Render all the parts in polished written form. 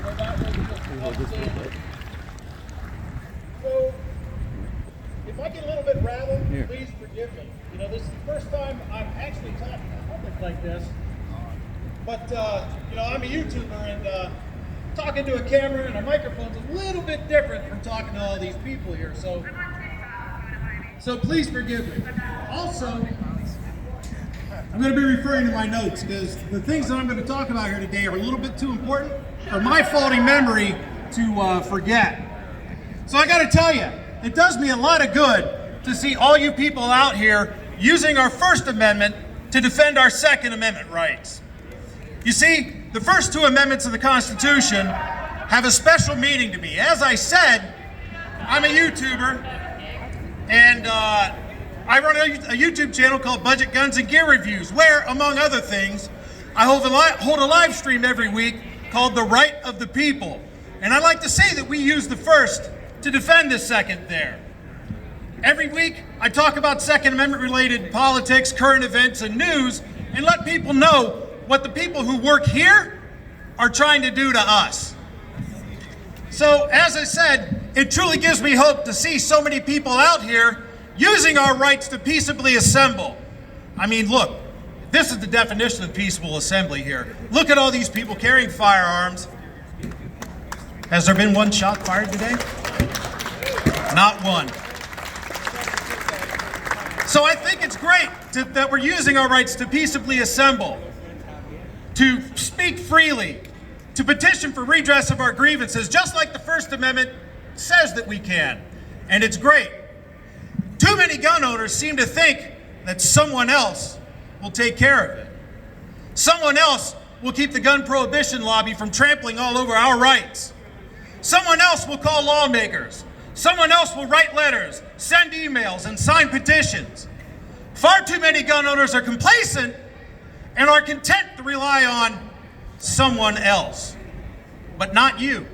So, if I get a little bit rattled, please forgive me. You know, this is the first time I'm actually talking in public like this. But, you know, I'm a YouTuber, and talking to a camera and a microphone's a little bit different from talking to all these people here. So please forgive me. Also, I'm going to be referring to my notes because the things that I'm going to talk about here today are a little bit too important for my faulty memory to forget. So I got to tell you, it does me a lot of good to see all you people out here using our First Amendment to defend our Second Amendment rights. You see, the first two amendments of the Constitution have a special meaning to me. As I said, I'm a YouTuber, and I run a YouTube channel called Budget Guns and Gear Reviews, where, among other things, I hold a live stream every week called The Right of the People. And I like to say that we use the first to defend the second there. Every week, I talk about Second Amendment-related politics, current events, and news, and let people know what the people who work here are trying to do to us. So, as I said, it truly gives me hope to see so many people out here using our rights to peaceably assemble. I mean, look, this is the definition of peaceable assembly here. Look at all these people carrying firearms. Has there been one shot fired today? Not one. So I think it's great that we're using our rights to peaceably assemble, to speak freely, to petition for redress of our grievances, just like the First Amendment says that we can. And it's great. Too many gun owners seem to think that someone else will take care of it. Someone else will keep the gun prohibition lobby from trampling all over our rights. Someone else will call lawmakers. Someone else will write letters, send emails, and sign petitions. Far too many gun owners are complacent and are content to rely on someone else, but not you.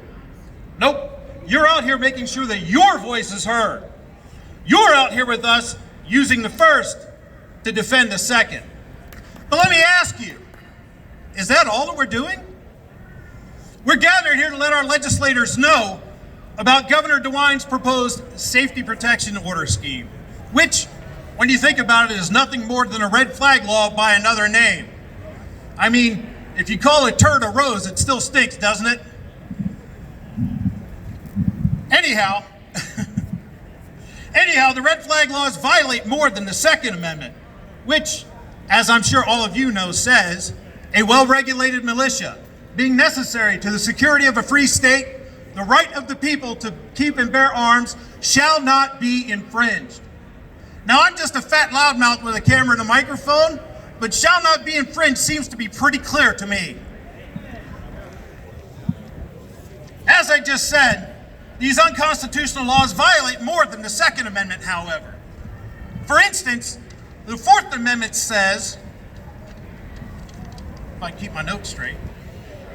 Nope, you're out here making sure that your voice is heard. You're out here with us using the first to defend the second. But let me ask you, is that all that we're doing? We're gathered here to let our legislators know about Governor DeWine's proposed safety protection order scheme, which, when you think about it, is nothing more than a red flag law by another name. I mean, if you call a turd a rose, it still stinks, doesn't it? Anyhow, the red flag laws violate more than the Second Amendment, which, as I'm sure all of you know, says, a well-regulated militia, being necessary to the security of a free state, the right of the people to keep and bear arms shall not be infringed. Now, I'm just a fat loudmouth with a camera and a microphone, but shall not be infringed seems to be pretty clear to me. As I just said, these unconstitutional laws violate more than the Second Amendment, however. For instance, the Fourth Amendment says, if I keep my notes straight,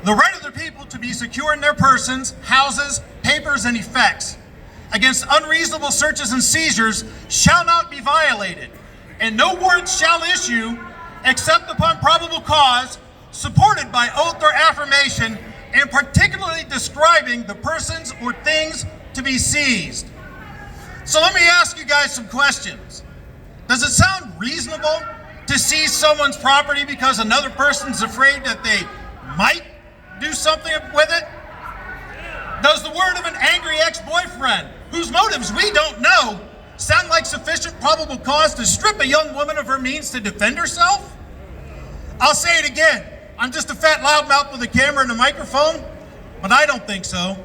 the right of the people to be secure in their persons, houses, papers, and effects against unreasonable searches and seizures shall not be violated, and no warrant shall issue except upon probable cause, supported by oath or affirmation, and particularly describing the persons or things to be seized. So let me ask you guys some questions. Does it sound reasonable to seize someone's property because another person's afraid that they might do something with it? Does the word of an angry ex-boyfriend, whose motives we don't know, sound like sufficient probable cause to strip a young woman of her means to defend herself? I'll say it again. I'm just a fat loudmouth with a camera and a microphone, but I don't think so.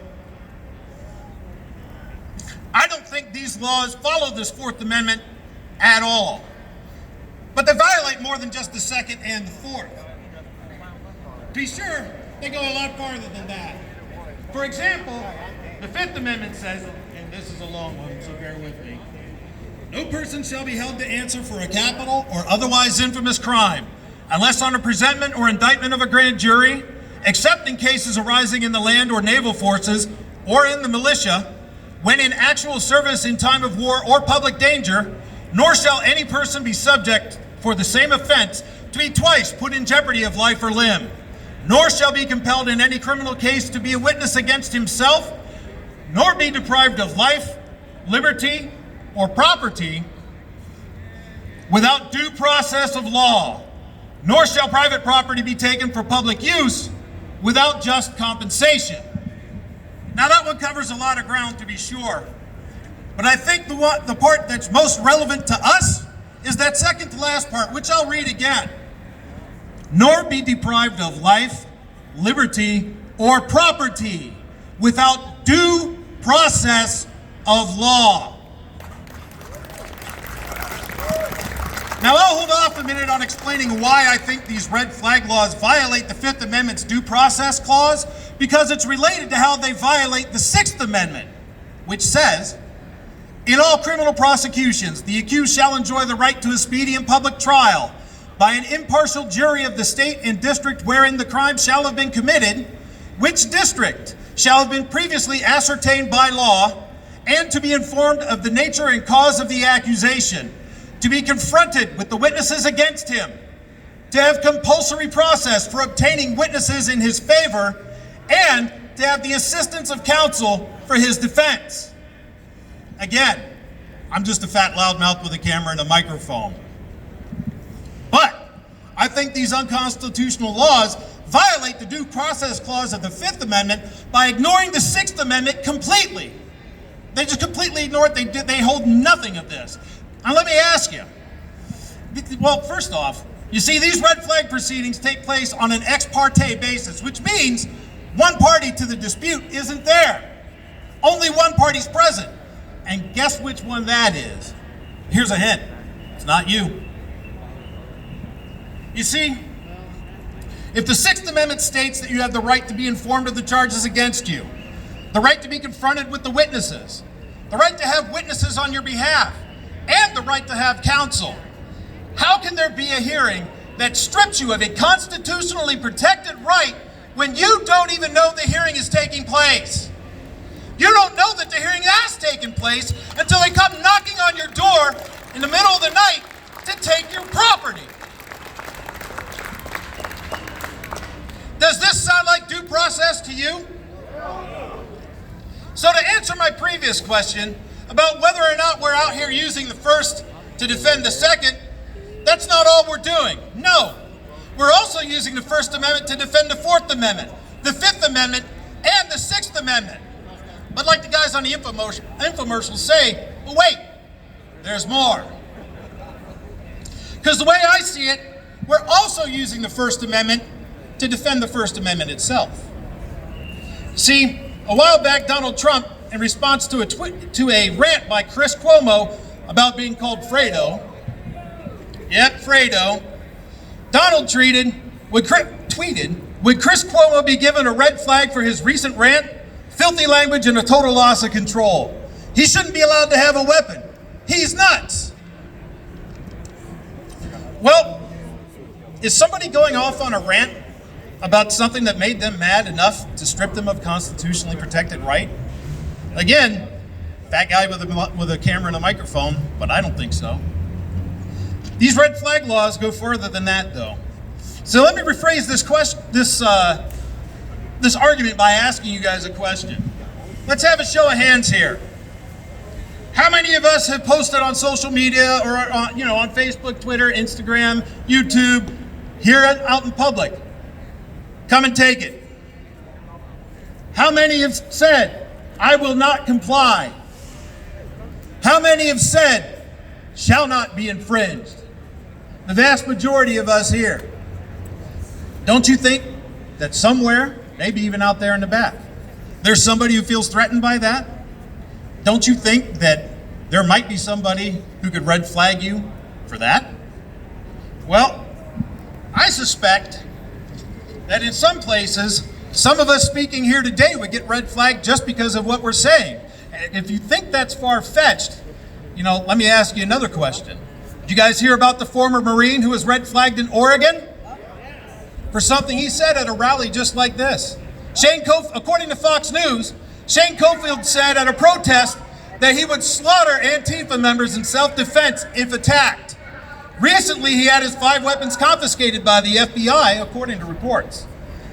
I don't think these laws follow this Fourth Amendment at all. But they violate more than just the Second and the Fourth. To be sure, they go a lot farther than that. For example, the Fifth Amendment says, and this is a long one, so bear with me, no person shall be held to answer for a capital or otherwise infamous crime, unless on a presentment or indictment of a grand jury, except in cases arising in the land or naval forces or in the militia, when in actual service in time of war or public danger, nor shall any person be subject for the same offense to be twice put in jeopardy of life or limb. nor shall be compelled in any criminal case to be a witness against himself, nor be deprived of life, liberty, or property without due process of law, nor shall private property be taken for public use without just compensation. Now that one covers a lot of ground, to be sure, but I think the part that's most relevant to us is that second to last part, which I'll read again. Nor be deprived of life, liberty, or property without due process of law. Now I'll hold off a minute on explaining why I think these red flag laws violate the Fifth Amendment's due process clause, because it's related to how they violate the Sixth Amendment, which says, in all criminal prosecutions, the accused shall enjoy the right to a speedy and public trial by an impartial jury of the state and district wherein the crime shall have been committed, which district shall have been previously ascertained by law, and to be informed of the nature and cause of the accusation, to be confronted with the witnesses against him, to have compulsory process for obtaining witnesses in his favor, and to have the assistance of counsel for his defense. Again, I'm just a fat loudmouth with a camera and a microphone. But I think these unconstitutional laws violate the due process clause of the Fifth Amendment by ignoring the Sixth Amendment completely. They just completely ignore it. They hold nothing of this. And let me ask you, well, first off, you see, these red flag proceedings take place on an ex parte basis, which means one party to the dispute isn't there. Only one party's present. And guess which one that is? Here's a hint. It's not you. You see, if the Sixth Amendment states that you have the right to be informed of the charges against you, the right to be confronted with the witnesses, the right to have witnesses on your behalf, and the right to have counsel, how can there be a hearing that strips you of a constitutionally protected right when you don't even know the hearing is taking place? You don't know that the hearing has taken place until they come knocking on your door in the middle of the night to take your property. Does this sound like due process to you? So to answer my previous question about whether or not we're out here using the First to defend the Second, that's not all we're doing. No, we're also using the First Amendment to defend the Fourth Amendment, the Fifth Amendment, and the Sixth Amendment. But like the guys on the infomercials say, but wait, there's more. Because the way I see it, we're also using the First Amendment to defend the First Amendment itself. See, a while back, Donald Trump, in response to a rant by Chris Cuomo about being called Fredo, yep, Fredo, Donald tweeted, would Chris Cuomo be given a red flag for his recent rant? Filthy language and a total loss of control. He shouldn't be allowed to have a weapon. He's nuts. Well, is somebody going off on a rant about something that made them mad enough to strip them of constitutionally protected right? Again, fat guy with a camera and a microphone, but I don't think so. These red flag laws go further than that, though. So let me rephrase this argument by asking you guys a question. Let's have a show of hands here. How many of us have posted on social media or on Facebook, Twitter, Instagram, YouTube, here out in public? Come and take it. How many have said, I will not comply? How many have said, shall not be infringed? The vast majority of us here. Don't you think that somewhere, maybe even out there in the back, there's somebody who feels threatened by that? Don't you think that there might be somebody who could red flag you for that? Well, I suspect that in some places, some of us speaking here today would get red flagged just because of what we're saying. And if you think that's far-fetched, let me ask you another question. Did you guys hear about the former Marine who was red flagged in Oregon for something he said at a rally just like this? According to Fox News, Shane Cofield said at a protest that he would slaughter Antifa members in self-defense if attacked. Recently, he had his 5 weapons confiscated by the FBI, according to reports.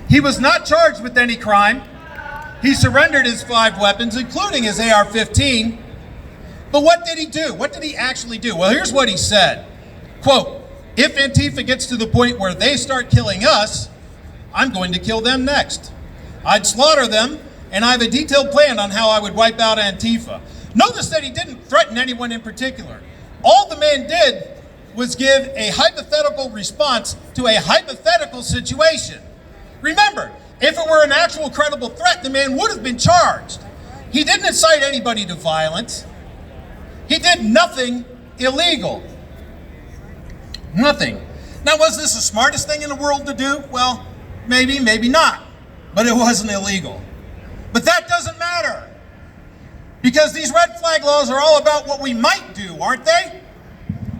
He was not charged with any crime. He surrendered his 5 weapons, including his AR-15. But what did he do? What did he actually do? Well, here's what he said. Quote, "If Antifa gets to the point where they start killing us, I'm going to kill them next. I'd slaughter them, and I have a detailed plan on how I would wipe out Antifa." Notice that he didn't threaten anyone in particular. All the man did was give a hypothetical response to a hypothetical situation. Remember, if it were an actual credible threat, the man would have been charged. He didn't incite anybody to violence. He did nothing illegal. Nothing. Now, was this the smartest thing in the world to do? Well, maybe, maybe not. But it wasn't illegal. But that doesn't matter. Because these red flag laws are all about what we might do, aren't they?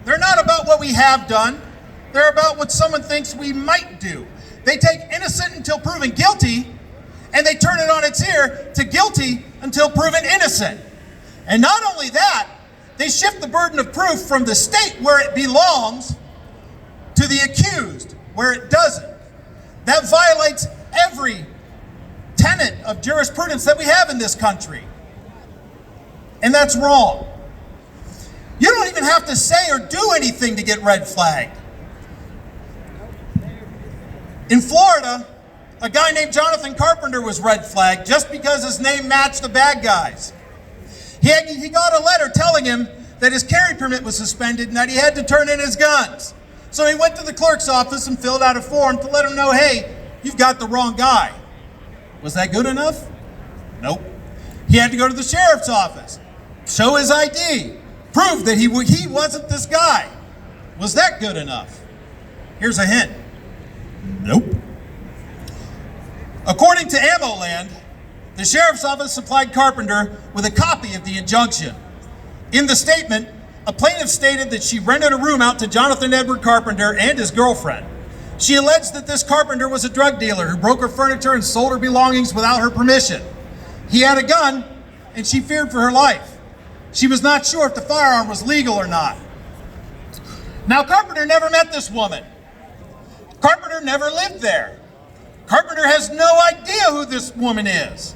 They're not about what we have done. They're about what someone thinks we might do. They take innocent until proven guilty, and they turn it on its ear to guilty until proven innocent. And not only that, they shift the burden of proof from the state where it belongs to the accused where it doesn't. That violates every tenet of jurisprudence that we have in this country. And that's wrong. You don't even have to say or do anything to get red flagged. In Florida, a guy named Jonathan Carpenter was red flagged just because his name matched the bad guys. He got a letter telling him that his carry permit was suspended and that he had to turn in his guns. So he went to the clerk's office and filled out a form to let him know, hey, you've got the wrong guy. Was that good enough? Nope. He had to go to the sheriff's office, show his ID, prove that he wasn't this guy. Was that good enough? Here's a hint. Nope. According to AmmoLand, the sheriff's office supplied Carpenter with a copy of the injunction. In the statement, a plaintiff stated that she rented a room out to Jonathan Edward Carpenter and his girlfriend. She alleged that this Carpenter was a drug dealer who broke her furniture and sold her belongings without her permission. He had a gun, and she feared for her life. She was not sure if the firearm was legal or not. Now, Carpenter never met this woman. Carpenter never lived there. Carpenter has no idea who this woman is.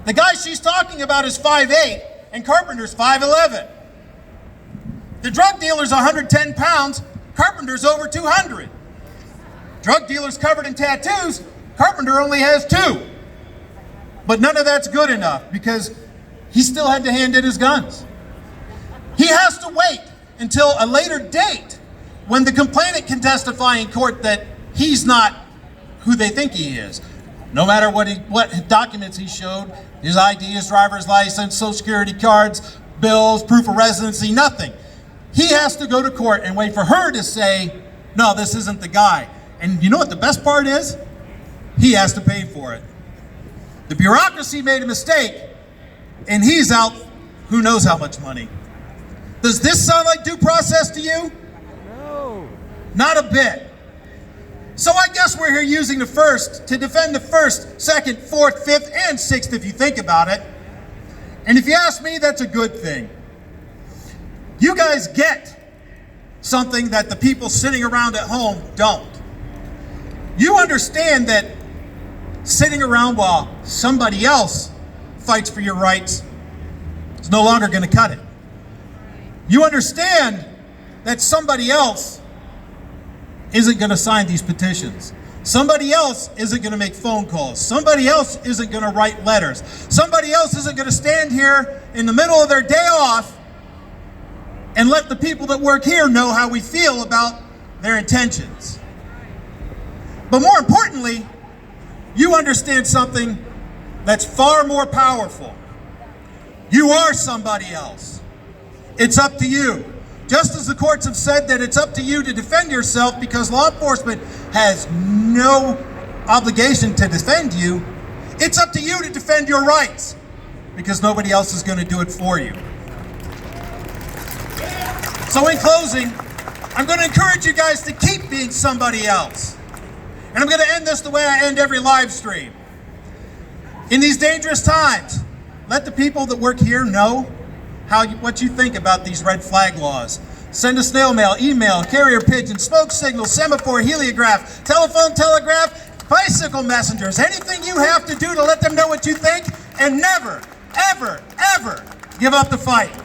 The guy she's talking about is 5'8", and Carpenter's 5'11". The drug dealer's 110 pounds, Carpenter's over 200. Drug dealer's covered in tattoos, Carpenter only has 2. But none of that's good enough because he still had to hand in his guns. He has to wait until a later date when the complainant can testify in court that he's not who they think he is. No matter what documents he showed, his ID, his driver's license, social security cards, bills, proof of residency, nothing. He has to go to court and wait for her to say, no, this isn't the guy. And you know what the best part is? He has to pay for it. The bureaucracy made a mistake, and he's out who knows how much money. Does this sound like due process to you? No. Not a bit. So I guess we're here using the first to defend the first, second, fourth, fifth, and sixth if you think about it. And if you ask me, that's a good thing. You guys get something that the people sitting around at home don't. You understand that sitting around while somebody else fights for your rights is no longer going to cut it. You understand that somebody else isn't going to sign these petitions. Somebody else isn't going to make phone calls. Somebody else isn't going to write letters. Somebody else isn't going to stand here in the middle of their day off and let the people that work here know how we feel about their intentions. But more importantly, you understand something that's far more powerful. You are somebody else. It's up to you. Just as the courts have said that it's up to you to defend yourself because law enforcement has no obligation to defend you, it's up to you to defend your rights because nobody else is going to do it for you. So in closing, I'm going to encourage you guys to keep being somebody else. And I'm going to end this the way I end every live stream. In these dangerous times, let the people that work here know what you think about these red flag laws. Send us snail mail, email, carrier pigeon, smoke signal, semaphore, heliograph, telephone, telegraph, bicycle messengers, anything you have to do to let them know what you think, and never, ever, ever give up the fight.